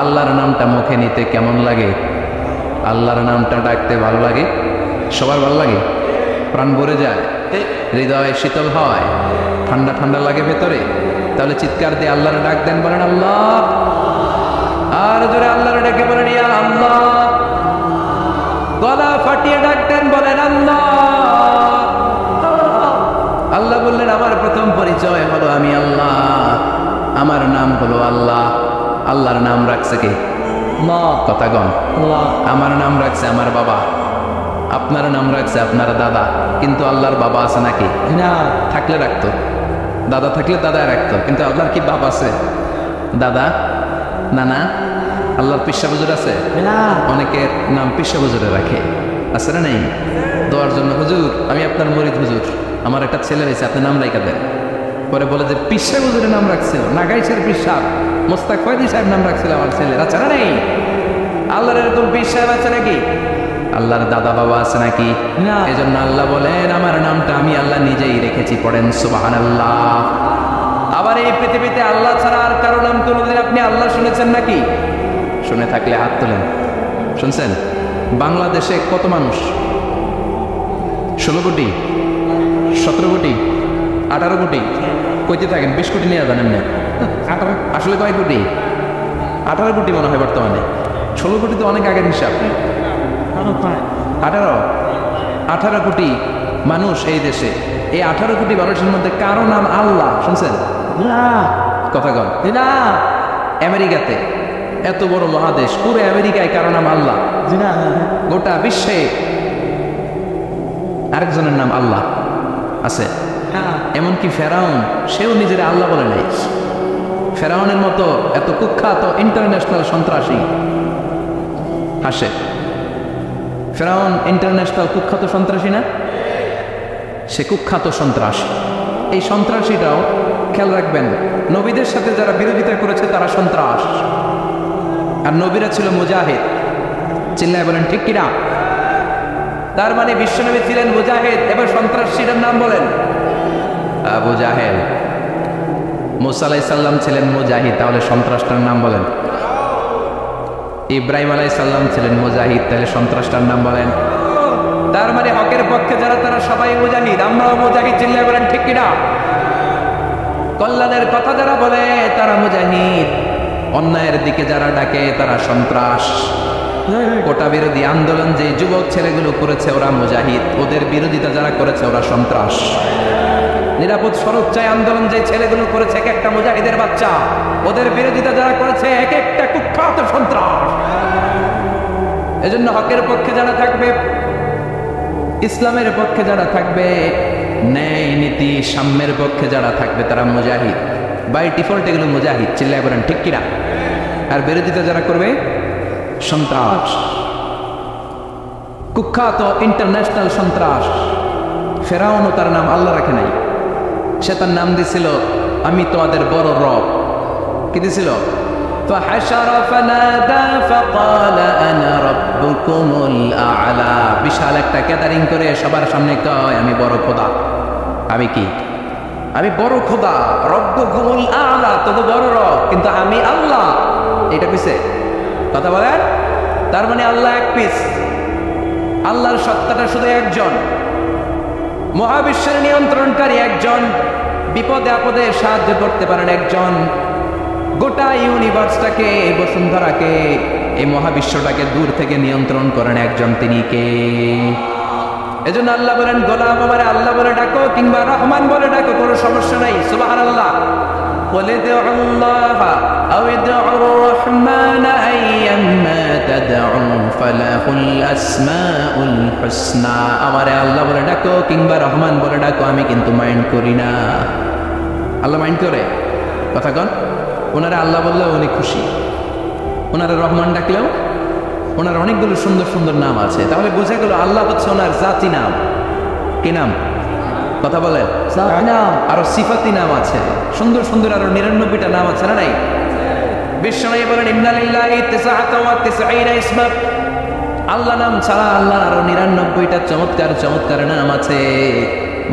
আল্লাহর নামটা মুখে নিতে কেমন লাগে? আল্লাহর নামটা ডাকতে ভালো লাগে? সবার ভালো লাগে? প্রাণ ভরে যায়, হৃদয় শীতল হয়, ঠান্ডা ঠান্ডা লাগে ভেতরে। তাহলে চিৎকার দিয়ে আল্লাহর ডাক দেন, বলেন আল্লাহ। আর জোরে আল্লাহর ডাকে বলেন ইয়া আল্লাহ। গলা ফাটিয়ে ডাক দেন, বলেন আল্লাহ। আল্লাহ বললেন আমার প্রথম পরিচয় হলো আমি আল্লাহ, আমার নাম হলো আল্লাহ। আল্লাহর নাম রাখছে কে? কথা গণ। আমার নাম রাখছে আমার বাবা, আপনার নাম রাখছে আপনার দাদা। কিন্তু আল্লাহর বাবা আছে নাকি? না। থাকলে রাখতো, দাদা থাকলে দাদা রাখতো। কিন্তু আল্লাহর কি বাপ আছে? দাদা, নানা? আল্লাহর পিসা হুজুর আছে? অনেকের নাম পিসা হুজুরে রাখে, আছে না? নেই? দোয়ার জন্য, হুজুর আমি আপনার মরিদ হুজুর, আমার একটা ছেলে হয়েছে, আপনি নাম রাখা দেন। পরে বলে যে পিসা হুজুরের নাম রাখছিল, নাগাইশের পীর সাহেব মোস্তাক ফয়দি সাহেব নাম রাখছিল আমার ছেলে। আচ্ছা না? নেই? আল্লাহর এরকম পীর সাহেব আছে নাকি? আল্লাহর দাদা বাবা আছে নাকি? না। এজন্য আল্লাহ বলেন আমার নামটা আমি আল্লাহ নিজেই রেখেছি। পড়েন সুবহানাল্লাহ। আবার এই পৃথিবীতে আল্লাহ ছাড়া আর কারো নাম কোনোদিন আপনি আল্লাহ শুনেছেন নাকি? শুনে থাকলে হাত তোলেন। শুনছেন? বাংলাদেশে কত মানুষ? 16 কোটি, 17 কোটি, 18 কোটি? কইতে থাকেন 20 কোটি নিয়ে জানেন না? আসলে কয় কোটি? 18 কোটি মনে হয় বর্তমানে। 16 কোটি তো অনেক আগের হিসাব। 18 কোটি মানুষ এই দেশে। এই 18 কোটি মানুষের মধ্যে কারো নাম আল্লাহ শুনছেন? কথা কন না। আমেরিকাতে, এত বড় মহাদেশ, পুরো আমেরিকায় কারো নাম আল্লাহ? গোটা বিশ্বে আরেকজনের নাম আল্লাহ আছে? এমনকি ফেরাউন, সেও নিজের আল্লাহ বলে নাই। ফেরাউনের মতো এত কুখ্যাত ইন্টারন্যাশনাল সন্ত্রাসী আসে। ফেরাউন ইন্টারন্যাশনাল কুখ্যাত সন্ত্রাসী না? সে কুখ্যাত সন্ত্রাসী। এই সন্ত্রাসীটাও খেয়াল রাখবেন, নবীদের সাথে যারা বিরোধিতা করেছে তারা সন্ত্রাস, আর নবীরা ছিল মুজাহিদ। চিল্লায় বলেন ঠিক কিনা? তার মানে বিশ্বনবী ছিলেন মুজাহিদ। এবার সন্ত্রাসীদের নাম বলেন। আবু জাহেল। মুসা আলাইহিস সালাম ছিলেন মুজাহিদ, তাহলে সন্ত্রাসটার নাম বলেন। ইব্রাহিম আলাইহিস সালাম ছিলেন মুজাহিদ, তাহলে সন্ত্রাসটার নাম বলেন। তার মানে হকের পক্ষে যারা তারা সবাই মুজাহিদ, আমরাও মুজাহিদ। চিল্লায় বলেন ঠিক কিনা? কল্যাণের কথা যারা বলে তারা মুজাহিদ, অন্যায়ের দিকে যারা ডাকে তারা সন্ত্রাস। কোটা বিরোধী আন্দোলন যে যুবক ছেলেগুলো করেছে ওরা মুজাহিদ, ওদের বিরোধিতা যারা করেছে ওরা সন্ত্রাস। নিরাপদ সড়ক চাই আন্দোলন যে ছেলেগুলো করেছে এক একটা মুজাহিদের বাচ্চা, ওদের বিরোধিতা যারা করেছে এক একটা কুখ্যাত সন্ত্রাস। এজন্য হকের পক্ষে যারা থাকবে, ইসলামের পক্ষে যারা থাকবে, ন্যায় নীতি সাম্যের পক্ষে যারা থাকবে তারা মুজাহিদ। বাই ডিফল্ট এগুলো মুজাহিদ, চিল্লায় বলেন ঠিক কিনা? আর বিরোধিতা যারা করবে সন্ত্রাস, কুখ্যাত ইন্টারন্যাশনাল সন্ত্রাস। ফেরাউনও তার নাম আল্লাহ রাখে নাই, সে তার নাম দিছিল আমি তোমাদের বড় রব। কি দিছিল? বিশাল একটা ক্যাটারিং করে সবার সামনে কয় আমি বড় খোদা। আমি কি? আমি বড় খোদা, রব্বুকুমুল আ'লা, তবু বড় রব, কিন্তু আমি আল্লাহ। এটা পিছে কথা বলেন। তার মানে আল্লাহ এক পিস, আল্লাহর সত্তাটা শুধু একজন, মহাবিশ্বের নিয়ন্ত্রণকারী একজন, বিপদে আপদে সাহায্য করতে পারেন একজন, গোটা ইউনিভার্সটাকে, বসুন্ধরাকে, এই মহাবিশ্বটাকে দূর থেকে নিয়ন্ত্রণ করেন একজন, তিনি কে? এজন্য আল্লাহ বলেন গোলাম আমারে আল্লাহ বলে ডাকো কিংবা রহমান বলে ডাকো, কোনো সমস্যা নাই। সুবহানাল্লাহ। বলে আল্লাহ আও ইদউর রহমান আইয়াম্মা তাদউ ফালাহুল আসমাউল হুসনা। আমারে আল্লাহ বলে ডাকো কিংবা রহমান বলে ডাকো, আমি কিন্তু মাইন্ড করি না। আল্লাহ মাইন্ড করে? কথা কন। ওনারা আল্লাহ বললেও উনি খুশি, ওনারা রহমান ডাকলেও ওনার অনেকগুলো সুন্দর সুন্দর নাম আছে। তাহলে বোঝা গেল আল্লাহ হচ্ছে ওনার জাতি নাম। কি নাম? কথা বলেন। আরো সিফাতি নাম আছে, সুন্দর সুন্দর আরো 99টা নাম আছে না নাই? বিশ্বনবী বলেন ইন্না লিল্লাহি 99 ইসমা। আল্লাহ নাম ছাড়া আল্লাহর আরো 99টা চমৎকার চমৎকার নাম আছে।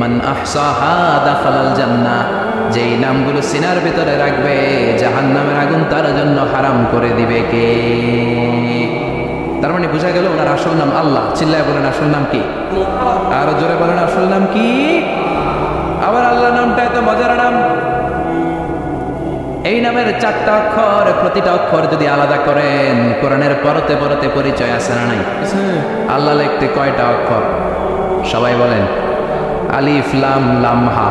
মান আহসাহা দাখালাল জান্নাহ। যেই নামগুলো সিনার ভিতরে রাখবে, জাহান্নামের আগুন তার জন্য হারাম করে দিবে কে? তার মানে বোঝা গেল ওনার আসল নাম আল্লাহ। চিল্লায় বলেন আসল নাম কি? আরো জোরে বলেন আসল নাম কি? আবার আল্লাহ নামটা এত মজার নাম। এই নামের 4টা অক্ষর, প্রতিটা অক্ষর যদি আলাদা করেন, কোরআনের পরতে পরতে পরিচয় আছে না নাই? আল্লাহ লিখতে কয়টা অক্ষর? সবাই বলেন। আলিফ লাম লাম হা।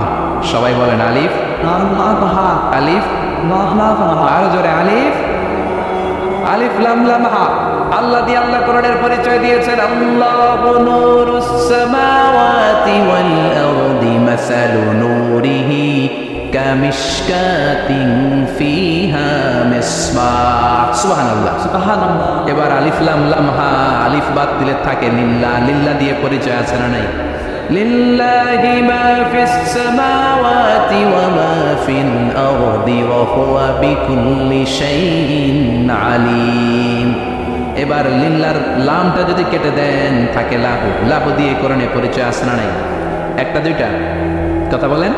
সবাই বলেন আলিফ আলিফ। আরো জোরে আলিফ আলিফ লাম লাম হা। আল্লাহ দিয়ে আল্লাহ কোরআনের পরিচয় দিয়েছেন আল্লাহু নূরুস সামাওয়াতি ওয়াল আরদি মাসালু নূরিহি কামিশকাতিন ফিহা মিসবাহ। সুবহানাল্লাহ সুবহানাল্লাহ। এবার আলিফ লাম লাম হা, আলিফ বাদ দিলে থাকে লিল্লাহ। লিল্লাহ দিয়ে পরিচয় আছে না নাই? লিল্লাহি মা ফিস সামাওয়াতি ওয়া মা ফিল আরদি ওয়া হুয়া বিকুল্লি শাইইন আলীম। এবার লিল্লার লামটা যদি কেটে দেন থাকে লাহু। লাহু দিয়ে কোরআনে পরিচয় আছে না নাই? একটা দুইটা? কথা বলেন।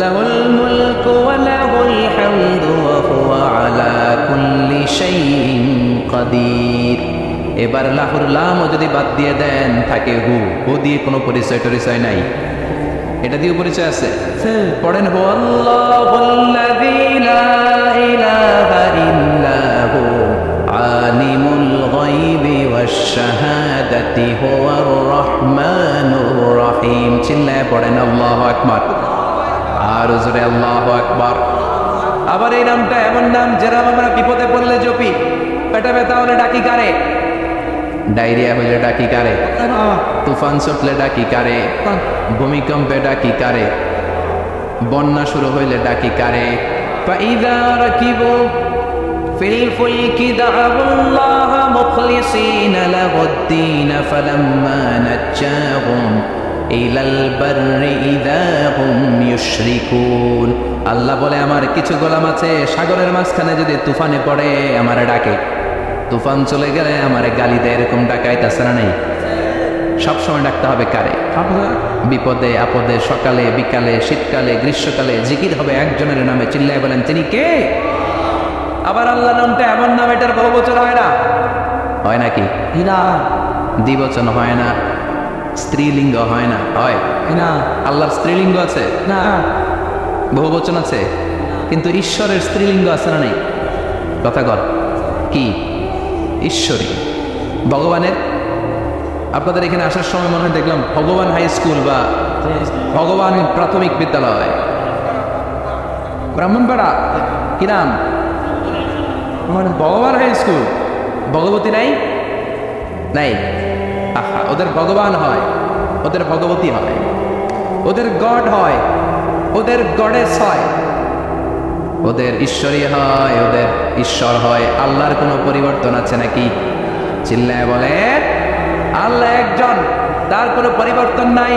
লাহুল মুলকু ওয়া লাহুল হামদু ওয়া হুয়া আলা কুল্লি শাইইন কাদির। এবার লাহুর লামও যদি বাদ দিয়ে দেন থাকে হু। হু দিয়ে কোনো পরিচয় টরিচয় নাই, এটা দিয়ে পরিচয় আছে। পড়েন হু আল্লাহুল্লাযী লা ইলাহা ইল্লাহু আলিমুল গায়বি ওয়াশ শাহাদাতি হুয়ার রহমানুর রহিম। চিল্লায় পড়েন আল্লাহু আকবার। আর জোরে আল্লাহু আকবার। আবার এই নামটা এমন নাম যেটা আমরা বিপদে পড়লে জপি। পেটে ব্যথা হলে ডাকি কারে? ডায়রিয়া হলে ডাকি কারে? তুফান ছুটলে ডাকি কারে? ভূমিকম্পে ডাকি কারে? বন্যা শুরু হইলে ডাকি কারে? ফাইযা রাকিবু ফিল ফুলকি দা'উল্লাহ মুখলিসিনা লাহুদ-দীন ফালাম্মা নাজ্জাহুম ইলাল বাররি ইযা হুম ইউশরিকুন। আল্লাহ বলে আমার কিছু গোলাম আছে সাগরের মাঝখানে যদি তুফানে পড়ে আমারে ডাকে, তুফান চলে গেলে আমারে গালি দেয়। এরকম ডাকাইতেছে না নাই? সবসময় ডাকতে হবে কারে? বিপদে আপদে, সকালে বিকালে, শীতকালে গ্রীষ্মকালে জিকির হবে একজনের নামে। চিল্লায় বলেন তিনি কে? আবার আল্লাহ নামটা এমন নাম এটার বহুবচন হয় না। হয় নাকি? দ্বিবচন হয় না, স্ত্রীলিঙ্গ হয় না। হয় না? আল্লাহর স্ত্রীলিঙ্গ আছে না? বহুবচন আছে, কিন্তু ঈশ্বরের স্ত্রীলিঙ্গ আছে না নাই? কথা কর কি? ঈশ্বরী। ভগবানের, আপনাদের এখানে আসার সময় মনে হয় দেখলাম ভগবান হাই স্কুল বা ভগবান প্রাথমিক বিদ্যালয় ব্রাহ্মণপাড়া। কি নাম? ভগবান হাই স্কুল। ভগবতী নাই? নাই। আহা, ওদের ভগবান হয়, ওদের ভগবতী হয়, ওদের গড হয়, ওদের গডেস হয়। ওদের ঈশ্বরই হয়, ওদের ঈশ্বর হয়। আল্লাহর কোনো পরিবর্তন আছে নাকি? চিল্লায় বলে আল্লাহ একজন, তার কোনো পরিবর্তন নাই।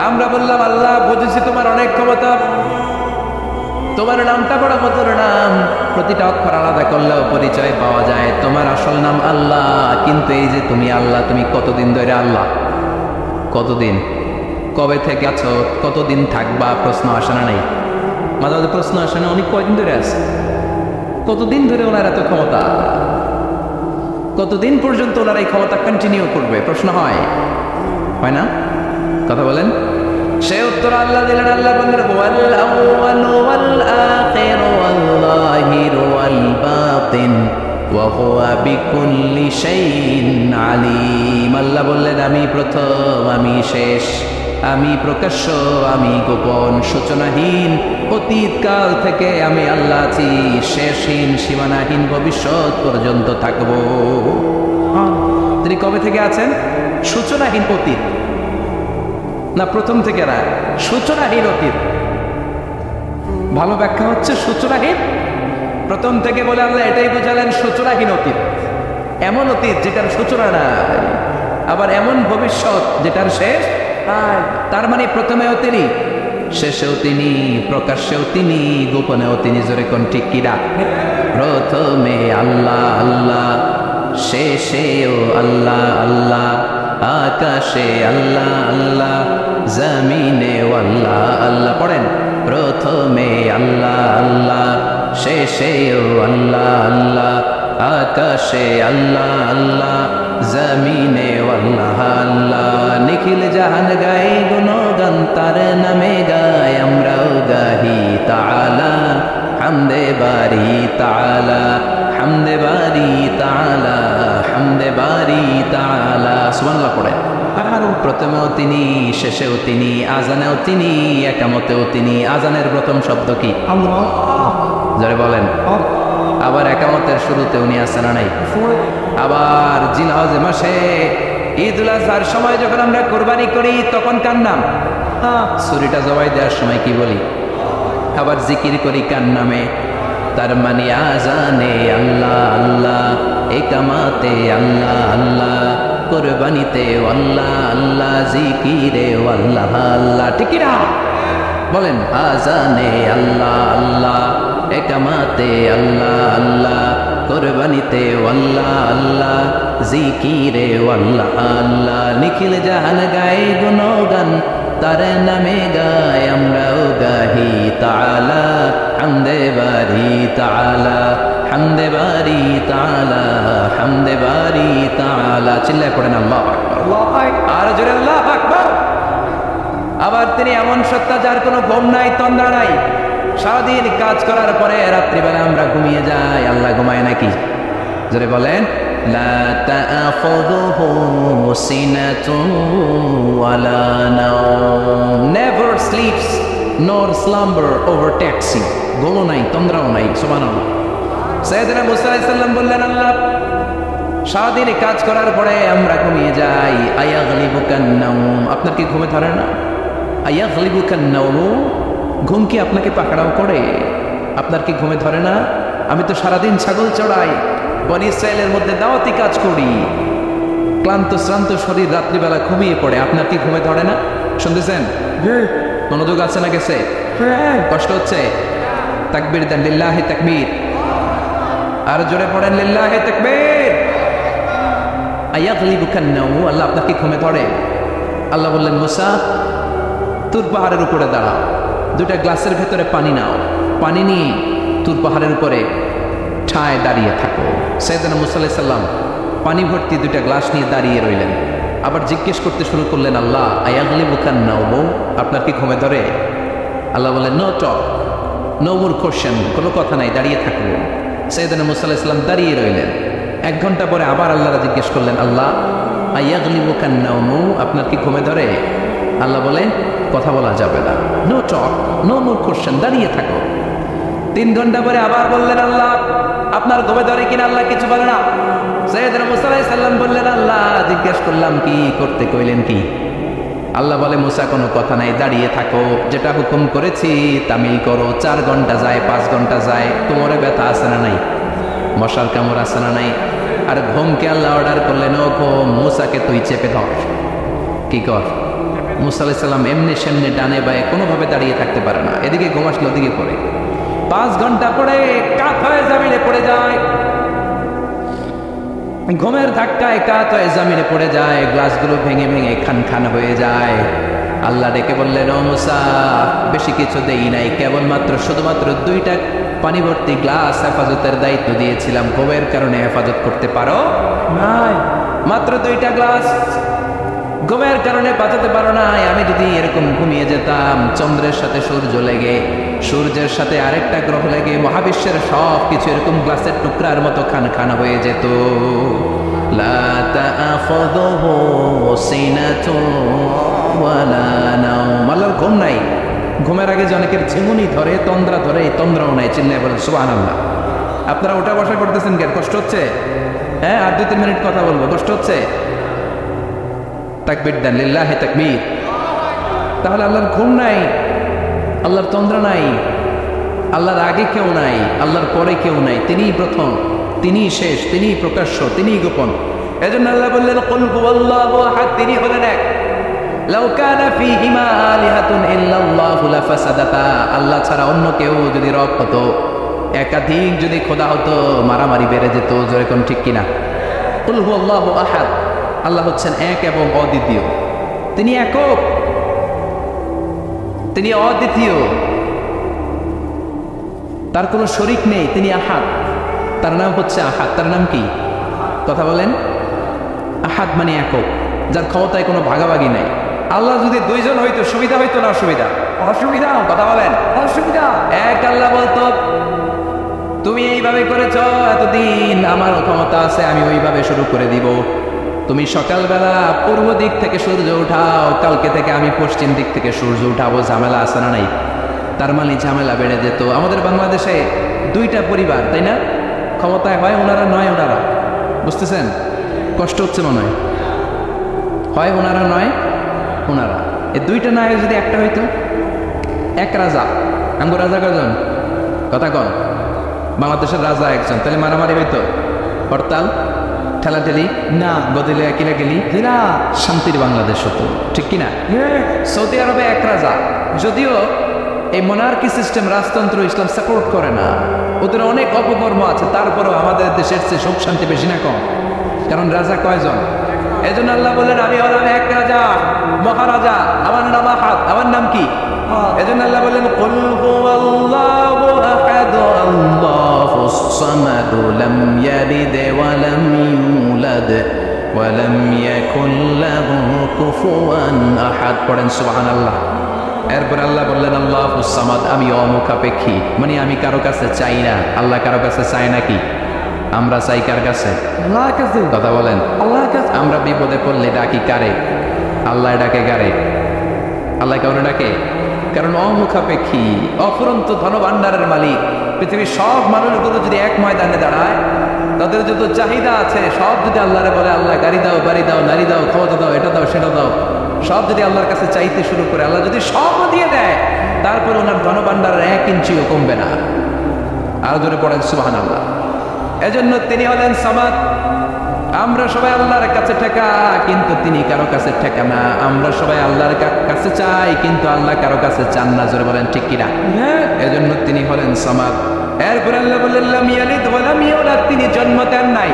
আমরা বললাম আল্লাহ বুঝেছি তোমার অনেক ক্ষমতা, তোমার নামটা বড় মধুর নাম, প্রতিটা অক্ষর আলাদা করলেও পরিচয় পাওয়া যায়। তোমার আসল নাম আল্লাহ, কিন্তু এই যে তুমি আল্লাহ, তুমি কতদিন ধরে আল্লাহ? কতদিন? কবে থেকে আছো? কতদিন থাকবা? প্রশ্ন আসে না? নাই মাঝে মাঝে প্রশ্ন আসে না? অনেক কয়দিন ধরে আছে? কতদিন ধরে ওনার এত ক্ষমতা? কতদিন পর্যন্ত ওনার এই ক্ষমতা কন্টিনিউ করবে? প্রশ্ন হয় না? কথা বলেন। সে উত্তর আল্লাহ দিলেন। আল্লাহ বললেন ওয়াল আউয়ালু ওয়াল আখিরু ওয়াল যাহিরু ওয়াল বাতিন ওয়া হুয়া বিকুল্লি শাইইন আলিম। আল্লাহ বললেন আমি প্রথম, আমি শেষ, আমি প্রকাশ্য, আমি গোপন, সূচনাহীন। অতীতকাল থেকে আমি আল্লাহ আছি, শেষহীন, সীমানাহীন, ভবিষ্যৎ পর্যন্ত থাকব। তিনি কবে থেকে আছেন? সূচনাহীন অতীত না, প্রথম থেকে না, সূচনাহীন অতীত। ভালো ব্যাখ্যা হচ্ছে সূচনাহীন প্রথম থেকে বলে আল্লাহ এটাই বোঝালেন সূচনাহীন অতীত। এমন অতীত যেটার সূচনা নাই, আবার এমন ভবিষ্যৎ যেটার শেষ নাই। তার মানে প্রথমেও তিনি, শেষেও তিনি, প্রকাশ্যেও তিনি, গোপনেও তিনি। জোরে কোন ঠিক কিনা? প্রথমে আল্লাহ আল্লাহ, শেষেও আল্লাহ আল্লাহ, আকাশে আল্লাহ আল্লাহ, জমিনে আল্লাহ আল্লাহ। পড়েন প্রথমে আল্লাহ আল্লাহ, শেষেও আল্লাহ আল্লাহ, আকাশে আল্লাহ আল্লাহ, জমিনে আল্লাহ আল্লাহ। নিখিল জাহান গায়ে গুণগান, তার নামে গায় আমরাও গাহি তাআলা, হামদে বারি তাআলা, হামদে বারি তাআলা, হামদে বারি তাআলা। সুবহানাল্লাহ পড়ে। আর প্রথমেও তিনি, শেষেও তিনি, আজানেও তিনি, একামতেও তিনি। আজানের প্রথম শব্দ কি? আল্লাহ। যারা বলেন আবার একামতের শুরুতে উনি আছেন না নাই? আবার জিলহজ মাসে ঈদুল আজহার সময় যখন আমরা কোরবানি করি তখন কার নাম? ছুরিটা জবাই দেওয়ার সময় কি বলি? আবার জিকির করি কার নামে? তার মানে আজানে আল্লাহ আল্লাহ, একামাতে আল্লাহ আল্লাহ, কোরবানিতে আল্লাহ আল্লাহ, জিকিরে আল্লাহ আল্লাহ। ঠিক না? বলেন আজানে আল্লাহ আল্লাহ, একামাতে আল্লাহ আল্লাহ, কোরবানিতে আল্লাহ আল্লাহ, জিকিরে আল্লাহ আল্লাহ। নিখিল জাহান গায়ে গুণগান, তার নামে গায় আমরাও গাহি তাআলা, হামদে বারি তাআলা, হামদে বারি তাআলা, হামদে বারি তাআলা। চিল্লায় পড়েন আল্লাহু আকবার। আর জোরে আল্লাহু আকবার। আবার তিনি এমন সত্তা যার কোনো ঘুম নাই, তন্দ্রা নাই। সারাদিন কাজ করার পরে রাত্রিবেলা আমরা ঘুমিয়ে যাই, আল্লাহ ঘুমায় নাকি? জোরে বলেন লা তাআখুযুহু সিনাতুন ওয়ালা নাওম, নেভার স্লিপস নর স্লাম্বার ওভারটেকস হিম। ঘুমও নাই, তন্দ্রাও নাই। সুবহানাল্লাহ। সাইয়েদনা মুসা আলাইহিস সালাম বললেন আল্লাহ সারাদিন কাজ করার পরে আমরা ঘুমিয়ে যাই, আয়াগলিবুকান নাওম, আপনার কি ঘুমে ধরে না? আয়াগলিবুকান নাওম, ঘুম কি আপনাকে পাকড়াও করে? আপনার কি ঘুমে ধরে না? আমি তো সারাদিন ছাগল চড়াই, বনি ইসরায়েলের মধ্যে দাওয়াতি কাজ করি, ক্লান্ত শ্রান্ত শরীর রাত্রিবেলা ঘুমিয়ে পড়ে, আপনার কি ঘুমে ধরে না? শুনতেছেন? মনোযোগ আছে না গেছে? কষ্ট হচ্ছে? তাকবীর দেন, লিল্লাহি তাকবীর। আর জোরে পড়েন লিল্লাহি তাকবীর। আয়াগলিবুকান নাওম, আল্লাহ আপনার কি ঘুমে ধরে? আল্লাহ বললেন মুসা তুর পাহাড়ের উপরে দাঁড়াও, দুটা গ্লাসের ভেতরে পানি নাও, পানি নিয়ে তুর পাহাড়ের উপরে ঠায় দাঁড়িয়ে থাকো। সাইয়েদনা মুসা আলাইহিস সালাম পানি ভর্তি দুটা গ্লাস নিয়ে দাঁড়িয়ে রইলেন। আবার জিজ্ঞেস করতে শুরু করলেন আল্লাহ আয়াগলিবুকান নাওম, আপনার কি ঘুমে ধরে? আল্লাহ বললেন no talk, no more question, কোনো কথা নাই, দাঁড়িয়ে থাকবো। সাইয়েদনা মুসা আলাইহিস সালাম দাঁড়িয়ে রইলেন। 1 ঘন্টা পরে আবার আল্লাহরা জিজ্ঞেস করলেন আল্লাহ আয়াগলিবুকান নাওম, আপনার কি ঘুমে ধরে? আল্লাহ বলেন কথা বলা যাবে না, no talk, no more question, দাঁড়িয়ে থাকো। 3 ঘন্টা পরে আবার বললেন আল্লাহ আপনার ঘুমে ধরে কিনা? আল্লাহ কিছু বলে না। সাইয়েদনা মুসা আলাইহিস সালাম বললেন আল্লাহ জিজ্ঞেস করলাম কি করতে, কইলেন কি? আল্লাহ বলে মুসা কোনো কথা নাই, দাঁড়িয়ে থাকো, যেটা হুকুম করেছি তামিল করো। 4 ঘন্টা যায়, 5 ঘন্টা যায়, কোমরে ব্যথা আছে না নাই, মশার কামড় আছে না নাই, আর ঘুমকে আল্লাহ অর্ডার করলেন, ও ঘুম মুসাকে তুই চেপে ধর, কি কর। মুসা আলাইহিস সালাম এমনি সেমনি ডানে বায়ে কোনোভাবে দাঁড়িয়ে থাকতে পারে না, এদিকে ঘুম আসলে ওদিকে পড়ে। 5 ঘন্টা পরে কাত হয়ে জমিনে পড়ে যায়, ঘুমের ধাক্কায় কাত হয়ে জমিনে পড়ে যায়, গ্লাসগুলো ভেঙে ভেঙে খান খান হয়ে যায়। আল্লাহ ডেকে বললেন, ও মুসা, বেশি কিছু দেই নাই, কেবলমাত্র শুধুমাত্র 2টা পানি ভর্তি গ্লাস হেফাজতের দায়িত্ব দিয়েছিলাম, ঘুমের কারণে হেফাজত করতে পারো নাই, মাত্র 2টা গ্লাস, ঘুমের কারণে বাঁচাতে পারো নাই। আমি যদি এরকম ঘুমিয়ে যেতাম, চন্দ্রের সাথে সূর্য লেগে, সূর্যের সাথে আরেকটা গ্রহ লেগে মহাবিশ্বের সব কিছু এরকম গ্লাসের টুকরার মতো খান খান হয়ে যেত। লা তাআখুযুহু সিনাতুন ওয়ালা নাওম, আল্লাহর ঘুম নাই। ঘুমের আগে যে অনেকের ঝিমুনি ধরে, তন্দ্রা ধরে, এই তন্দ্রাও নাই। চিল্লায় বলেন সুবহানাল্লাহ। আপনারা ওঠা বসা করতেছেন কেন? কষ্ট হচ্ছে? হ্যাঁ, আর 2-3 মিনিট কথা বলবো, কষ্ট হচ্ছে? তাকবীর দেন, লিল্লাহি তাকবীর। তাহলে আল্লাহর ঘুম নাই, আল্লাহর তন্দ্রা নাই, আল্লাহর আগে কেউ নাই, আল্লাহর পরে কেউ নাই, তিনিই প্রথম, তিনিই শেষ, তিনিই প্রকাশ্য, তিনিই গোপন। এজন্য আল্লাহ বললেন, কুল হুয়াল্লাহু আহাদ, তিনি হলেন এক। লাউ কানা ফীহিমা আলিহাতুন ইল্লাল্লাহু লাফাসাদাতা, আল্লাহ ছাড়া অন্য কেউ যদি রব হতো, একাধিক যদি খোদা হতো, মারামারি বেড়ে যেত। জোরে কোন ঠিক কিনা? কুল হুয়াল্লাহু আহাদ, আল্লাহ হচ্ছেন এক এবং অদ্বিতীয়, তিনি একক, তিনি অদ্বিতীয়, তার কোনো শরীক নেই, তিনি আহাদ, তার নাম হচ্ছে আহাদ। তার নাম কি? কথা বলেন। আহাদ মানে একক, যার ক্ষমতায় কোনো ভাগাভাগি নাই। আল্লাহ যদি 2 জন হইতো সুবিধা হইতো না অসুবিধা? অসুবিধা। কথা বলেন, অসুবিধা। এক আল্লাহ বলতো, তুমি এইভাবে করেছ এতদিন, আমার ক্ষমতা আছে, আমি ওইভাবে শুরু করে দিব। তুমি সকালবেলা পূর্ব দিক থেকে সূর্য উঠাও, কালকে থেকে আমি পশ্চিম দিক থেকে সূর্য উঠাবো। ঝামেলা আছে না নাই? তার মানে ঝামেলা বেড়ে যেত। আমাদের বাংলাদেশে 2টা পরিবার, তাই না? ক্ষমতায় হয় ওনারা, নয় ওনারা। বুঝতেছেন? কষ্ট হচ্ছে মনে হয়। হয় ওনারা, নয় ওনারা। এই 2টা না যদি একটা হইতো, এক রাজা, আঙ্গু রাজা কজন? কথা কন। বাংলাদেশের রাজা একজন, তাহলে মারামারি হইতো, হরতাল, ঠেলাঠেলি না, গদিলে কিলাকিলি না, শান্তির বাংলাদেশ হতো, ঠিক কিনা? সৌদি আরবে এক রাজা, যদিও এই মোনার্কি সিস্টেম, রাজতন্ত্র ইসলাম সাপোর্ট করে না, ওদের অনেক অপকর্ম আছে, তারপরেও আমাদের দেশের চেয়ে সুখ শান্তি বেশি না কম? কারণ রাজা কয়জন? এজন্য আল্লাহ বললেন, আমি হলাম এক রাজা, মহারাজা, আমার নাম আহাদ। আমার নাম কি? এজন্য আল্লাহ বললেন, কুল হুয়াল্লাহু আহাদ, আল্লাহুস সামাদ, লাম ইয়ালিদ ওয়া লাম ইউলাদ ওয়া লাম ইয়াকুল লাহু কুফুয়ান আহাদ। পড়েন সুবহানাল্লাহ। এরপর আল্লাহ বললেন, আল্লাহুস সামাদ, আমি অমুখাপেক্ষী, মানে আমি কারো কাছে চাই না। আল্লাহ কারো কাছে চায় নাকি? আমরা চাই কার কাছে? আল্লাহর কাছে। কথা বলেন, আল্লাহর কাছে। আমরা বিপদে পড়লে ডাকি কারে? আল্লাহ ডাকে কারে? আল্লাহ কাউরে ডাকে? কারণ অমুখাপেক্ষী, অফুরন্ত ধনভাণ্ডারের মালিক। পৃথিবীর সব মানুষগুলো যদি এক ময়দানে দাঁড়ায়, তাদের যত চাহিদা আছে সব যদি আল্লাহরে বলে, আল্লাহ গাড়ি দাও, বাড়ি দাও, নারী দাও, ক্ষমতা দাও, এটা দাও, সেটা দাও, সব যদি আল্লাহর কাছে চাইতে শুরু করে, আল্লাহ যদি সব দিয়ে দেয়, তারপর ওনার ধনভাণ্ডারের 1 ইঞ্চিও কমবে না। আরো জোরে পড়েন সুবহানাল্লাহ। এজন্য তিনি হলেন সামাদ। আমরা সবাই আল্লাহর কাছে ঠেকা, কিন্তু তিনি কারো কাছে ঠেকা না। আমরা সবাই আল্লাহর কাছে চাই, কিন্তু আল্লাহ কারো কাছে চান না। জোরে বলেন ঠিক কিনা? এজন্য তিনি হলেন সামাদ। এরপর আল্লাহ বললেন, লাম ইয়ালিদ ওয়া লাম ইউলাদ, তিনি জন্ম দেন নাই,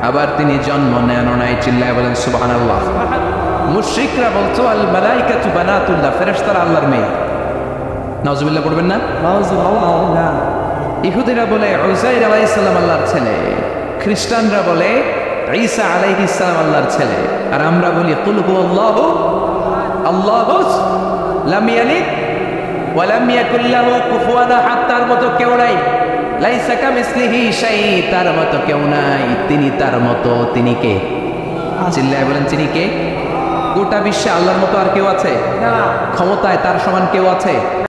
আবার তিনি জন্ম নেন নাই। চিল্লায় বলেন সুবহানাল্লাহ। মুশরিকরা বলতো, আল মালাইকাতু বানাতুল্লাহ, ফেরেশতারা আল্লাহর মেয়ে। নাউজুবিল্লাহ পড়বেন না? নাউজুবিল্লাহ। ইহুদিরা বলে উযাইর আলাইহিস সালাম আল্লাহর ছেলে, খ্রিস্টানরা বলে ঈসা আলাইহিস সালাম আল্লাহর ছেলে, আর আমরা বলি কুল হুয়াল্লাহু আল্লাহুস লাম ইয়ালিদ ওয়া লাম ইয়াকুল লাহু কুফুয়ান আহাদ। তার মতো কেউ নাই, লাইসা কামিসলিহি শাই, তার মতো কেউ নাই, তিনি তার মতো। তিনি কে? চিল্লায় বলেন, তিনি কে? গোটা বিশ্বে আল্লাহর মতো আর কেউ আছে? না। ক্ষমতায় তার সমান কেউ আছে?